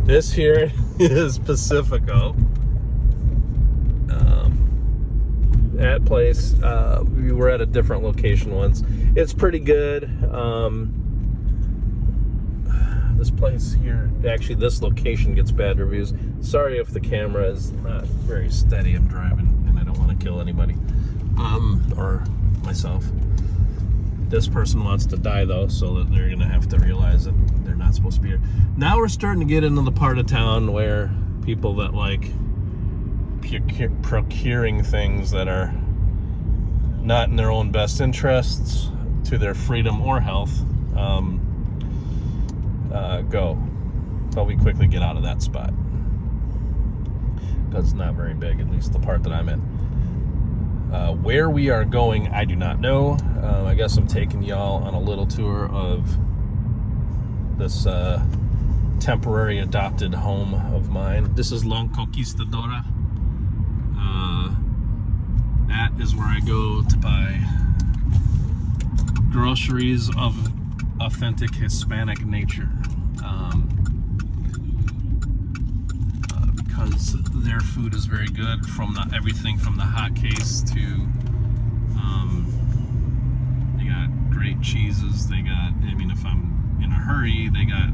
This here is Pacifico. That place, we were at a different location once. It's pretty good. This place here, actually this location gets bad reviews. Sorry if the camera is not very steady. I'm driving and I don't want to kill anybody, or myself. This person wants to die though, so that they're gonna have to realize that they're not supposed to be here. Now we're starting to get into the part of town where people that like procuring things that are not in their own best interests to their freedom or health go. But we quickly get out of that spot because it's not very big, at least the part that I'm in. Where we are going, I do not know. I guess I'm taking y'all on a little tour of this temporary adopted home of mine. This is La Conquistadora. That is where I go to buy groceries of authentic Hispanic nature. Because their food is very good, from everything from the hot case to they got great cheeses. They got, I mean, if I'm in a hurry, they got,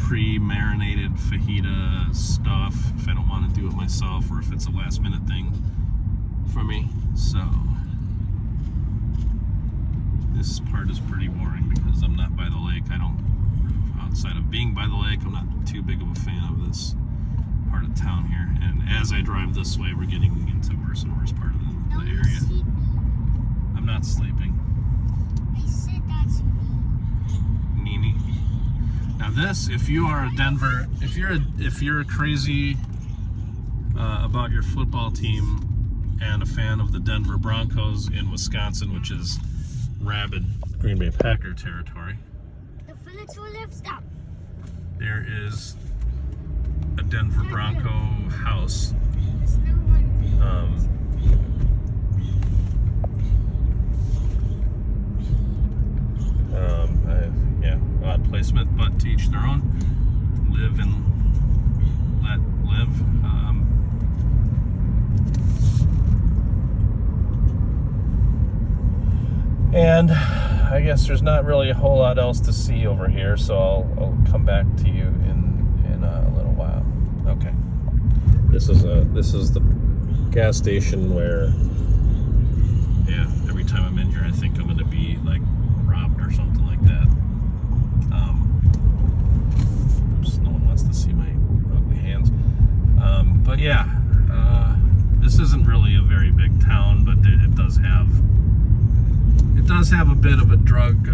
pre-marinated fajita stuff if I don't want to do it myself, or if it's a last minute thing for me. So this part is pretty boring because I'm not by the lake. Outside of being by the lake, I'm not too big of a fan of this part of town here. And as I drive this way, we're getting into worse and worse part of the area. I'm not sleeping. I said that to me. Nini. Now this, if you are a Denver, if you're crazy about your football team and a fan of the Denver Broncos in Wisconsin, which is rabid Green Bay Packer territory, Stop. there is a Denver Bronco house. Odd placement, but to each their own. Live and let live. And I guess there's not really a whole lot else to see over here, so I'll come back to you in a little while. Okay. This is the gas station where, yeah, every time I'm in here, I think I'm going to be like robbed or something like that. Just no one wants to see my ugly hands. But yeah, this isn't really a very big town, but it does have a bit of a drug,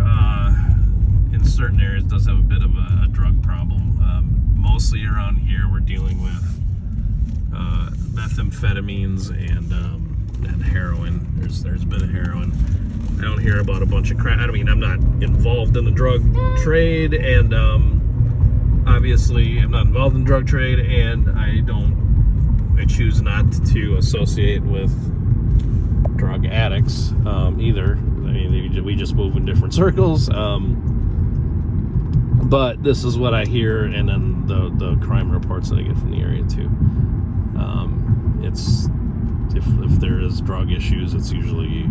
in certain areas, does have a bit of a drug problem. Mostly around here, we're dealing with methamphetamines and heroin. There's a bit of heroin. I don't hear about a bunch of crap. I mean, I'm not involved in the drug trade, and obviously I'm not involved in the drug trade, and I choose not to associate with drug addicts either. I mean, we just move in different circles. But this is what I hear, and then the crime reports that I get from the area too. It's if there is drug issues, it's usually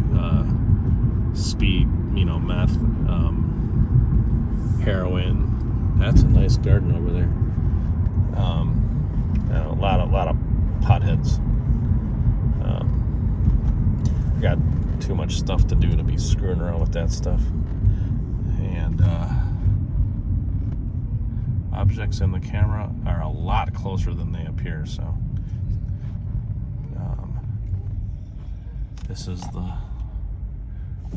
speed, meth, heroin. That's a nice garden over there. A lot of potheads. Got too much stuff to do to be screwing around with that stuff. And objects in the camera are a lot closer than they appear, so this is the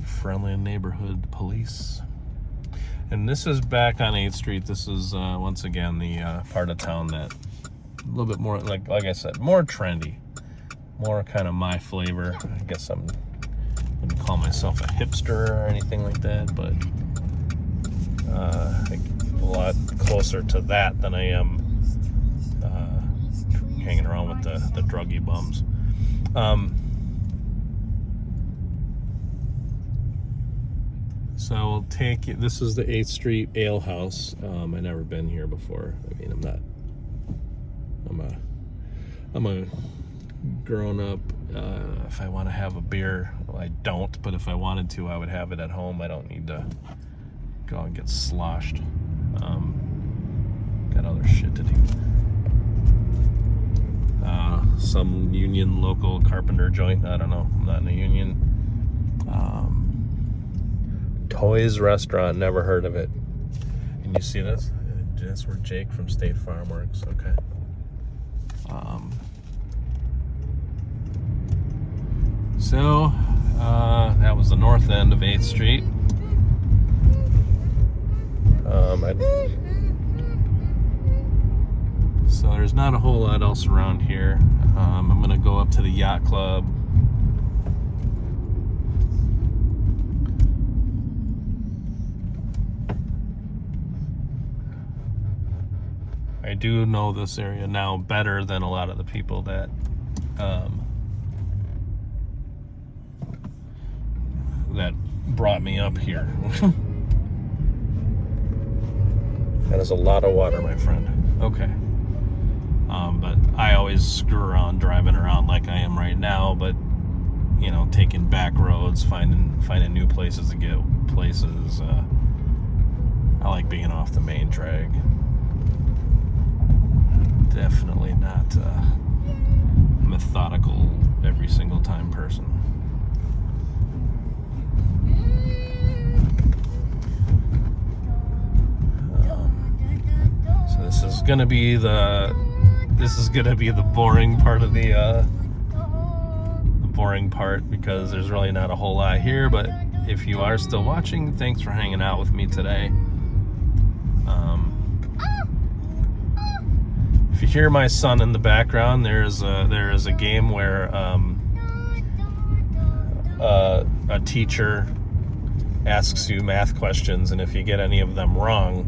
friendly neighborhood police. And this is back on 8th Street. This is once again the part of town that a little bit more, like I said, more trendy, more kind of my flavor. I guess I wouldn't call myself a hipster or anything like that, but I think a lot closer to that than I am hanging around with the druggy bums. So we'll take it. This is the 8th Street Ale House. I've never been here before. I mean, I'm a grown up. If I want to have a beer, well, I don't. But if I wanted to, I would have it at home. I don't need to go and get sloshed. Got other shit to do. Some union local carpenter joint. I don't know. I'm not in a union. Toys Restaurant. Never heard of it. And you see this? That's where Jake from State Farm works. Okay. So that was the north end of 8th Street. So there's not a whole lot else around here. I'm gonna go up to the yacht club. I do know this area now better than a lot of the people that that brought me up here. That is a lot of water, my friend. Okay. But I always screw around driving around like I am right now, but you know, taking back roads, finding new places to get places. I like being off the main drag. Definitely not methodical every single time person. So this is gonna be the boring part of the boring part, because there's really not a whole lot here. But if you are still watching, thanks for hanging out with me today. If you hear my son in the background, there is a game where a teacher asks you math questions, and if you get any of them wrong,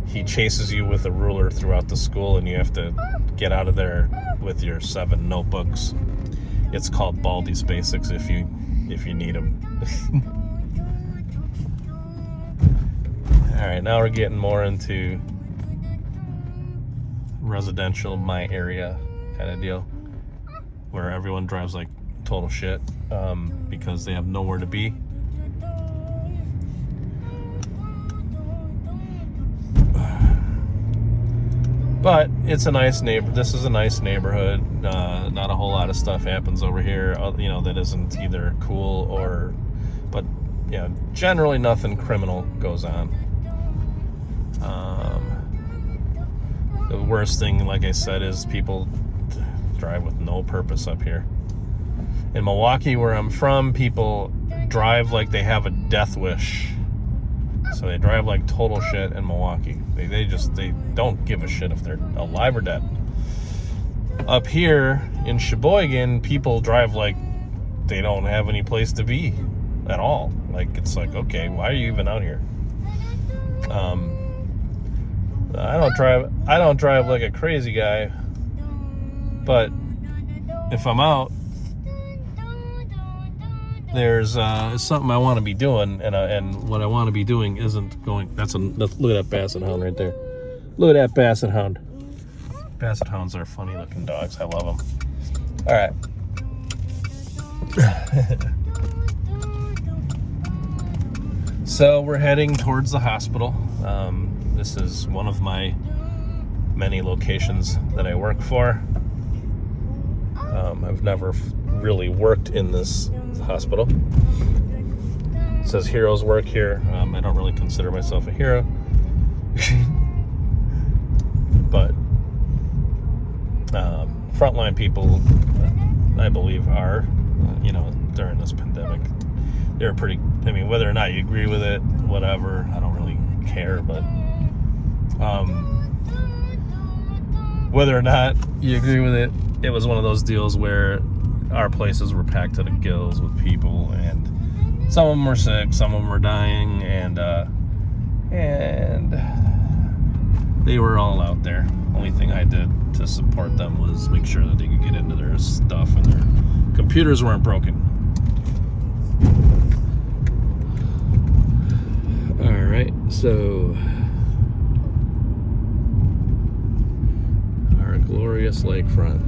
he chases you with a ruler throughout the school, and you have to get out of there with your 7 notebooks. It's called Baldi's Basics if you need them. All right, now we're getting more into residential, my area kind of deal, where everyone drives like total shit because they have nowhere to be. But it's a nice this is a nice neighborhood. Not a whole lot of stuff happens over here, you know, that isn't either cool or, but yeah, generally nothing criminal goes on. The worst thing, like I said, is people drive with no purpose up here. In Milwaukee, where I'm from, people drive like they have a death wish. So they drive like total shit in Milwaukee. They don't give a shit if they're alive or dead. Up here in Sheboygan, people drive like they don't have any place to be at all. Like, it's like, okay, why are you even out here? I don't drive like a crazy guy, but if I'm out, there's something I want to be doing, and what I want to be doing isn't going. Look at that Basset Hound right there. Look at that Basset Hound. Basset Hounds are funny looking dogs. I love them. All right. So we're heading towards the hospital. This is one of my many locations that I work for. I've never really worked in this hospital. It says heroes work here. I don't really consider myself a hero. But frontline people, I believe, are, you know, during this pandemic. They're pretty, I mean, whether or not you agree with it, whatever, I don't really care, but whether or not you agree with it, it was one of those deals where our places were packed to the gills with people, and some of them were sick, some of them were dying, and they were all out there. Only thing I did to support them was make sure that they could get into their stuff and their computers weren't broken. So, our glorious lakefront.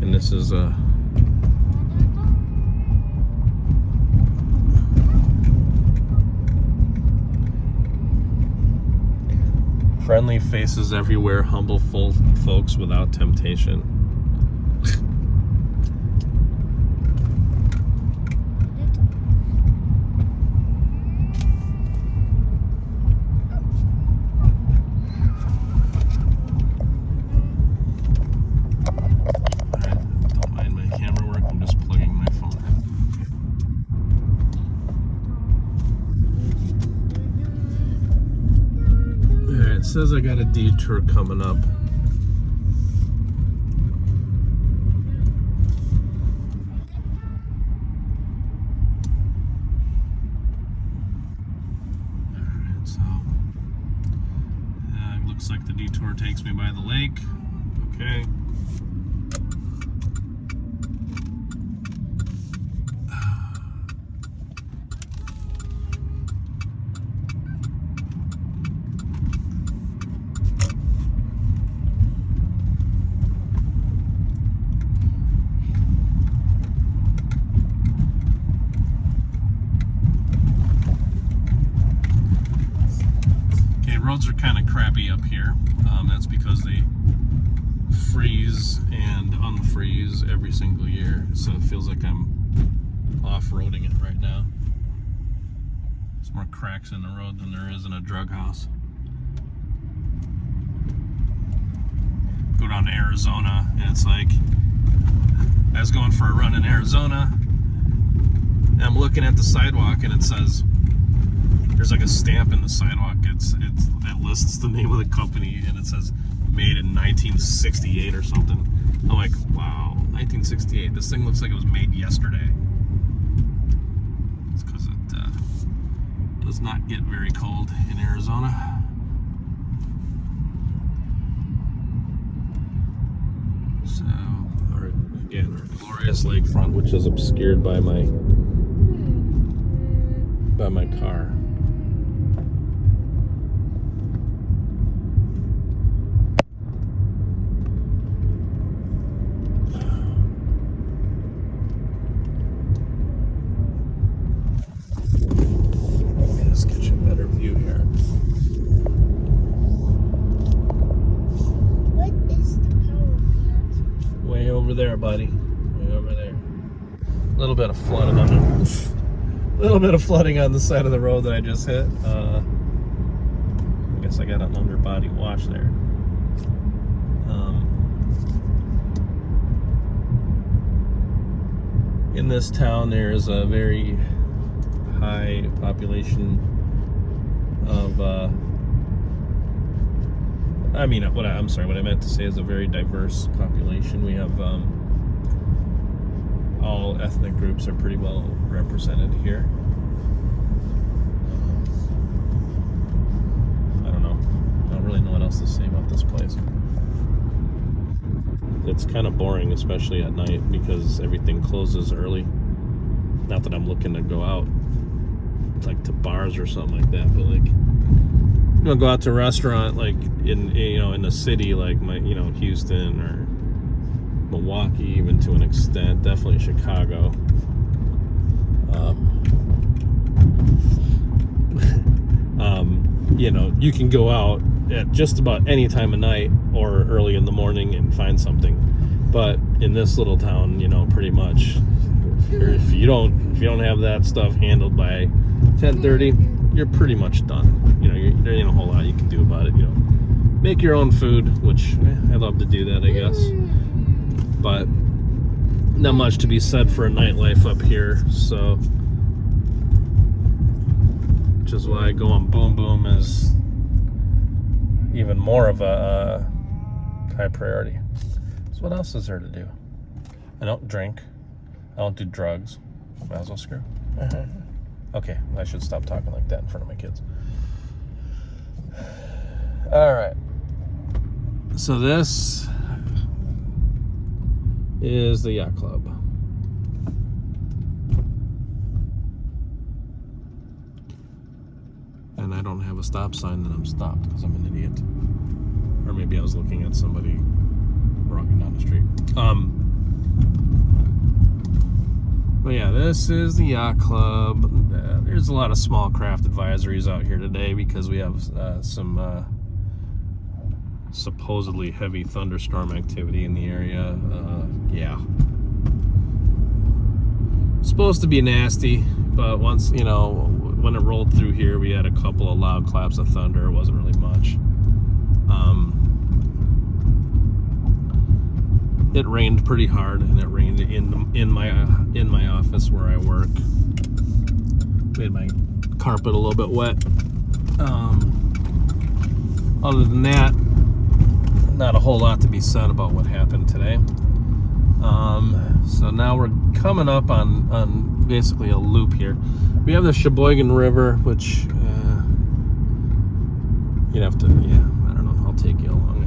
And this is friendly faces everywhere, humble folks without temptation. Don't mind my camera work, I'm just plugging my phone in. Alright, it says I got a detour coming up. Alright, so looks like the detour takes me by the lake. Okay. Roads are kind of crappy up here. That's because they freeze and unfreeze every single year. So it feels like I'm off-roading it right now. There's more cracks in the road than there is in a drug house. Go down to Arizona and it's like, I was going for a run in Arizona and I'm looking at the sidewalk and it says, there's like a stamp in the sidewalk. It lists the name of the company and it says made in 1968 or something. I'm like, wow, 1968. This thing looks like it was made yesterday. It's because it does not get very cold in Arizona. So, again, our glorious lakefront, which is obscured by my car. There, buddy. Way over there. A little bit of flooding on the side of the road that I just hit. I guess I got an underbody wash there. In this town, there is a very high population of. What I meant to say is a very diverse population. We have all ethnic groups are pretty well represented here. I don't really know what else to say about this place. It's kind of boring, especially at night, because everything closes early. Not that I'm looking to go out like to bars or something like that, but like, you know, go out to a restaurant like in the city like Houston or Milwaukee, even to an extent, definitely Chicago. You can go out at just about any time of night or early in the morning and find something, but in this little town, pretty much if you don't have that stuff handled by 10:30, you're pretty much done. There ain't a whole lot you can do about it. Make your own food, which I love to do that, I guess. But not much to be said for a nightlife up here. So, which is why going boom boom is even more of a high priority. So what else is there to do? I don't drink. I don't do drugs. Might as well screw. Okay, I should stop talking like that in front of my kids. All right. So this is the yacht club. don't have a stop sign, then I'm stopped because I'm an idiot. Or maybe I was looking at somebody walking down the street. But yeah, this is the yacht club. There's a lot of small craft advisories out here today because we have some supposedly heavy thunderstorm activity in the area. Yeah. Supposed to be nasty, but once, you know, when it rolled through here, we had a couple of loud claps of thunder. It wasn't really much. It rained pretty hard, and it rained in my office where I work. Made my carpet a little bit wet. Other than that, not a whole lot to be said about what happened today. So now we're coming up on basically a loop here. We have the Sheboygan River, which you'd have to, yeah, I don't know, I'll take you along it.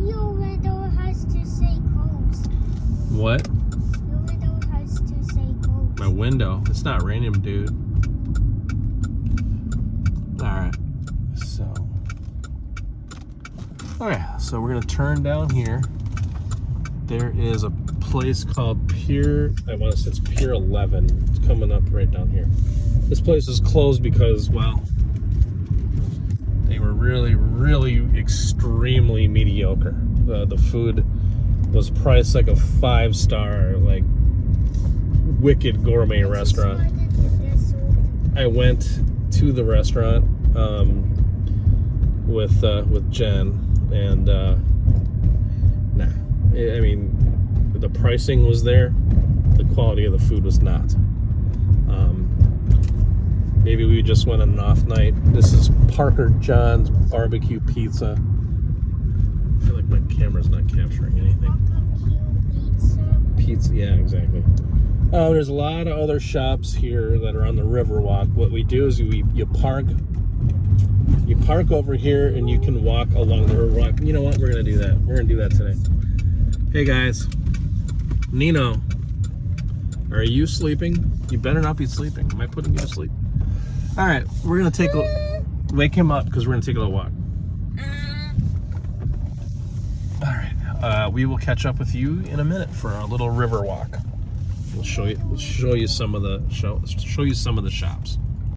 Your window has to say closed. What? Your window has to say closed. My window? It's not raining, dude. Alright, so okay, so we're gonna turn down here. There is a place called Pier, I want to say it's Pier 11. It's coming up right down here. This place is closed because, well, they were really extremely mediocre. The food was priced like a 5-star, like, wicked gourmet restaurant. I went to the restaurant with Jen, and nah. I mean, the pricing was there. The quality of the food was not. Maybe we just went on an off night. This is Parker John's Barbecue Pizza. I feel like my camera's not capturing anything. Pizza, yeah, exactly. There's a lot of other shops here that are on the Riverwalk. What we do is you park over here, and you can walk along the Riverwalk. You know what? We're gonna do that. We're gonna do that today. Hey guys, Nino, are you sleeping? You better not be sleeping. Am I putting you to sleep? All right, we're gonna take a wake him up because we're gonna take a little walk. All right, we will catch up with you in a minute for our little river walk. We'll show you some of the shops.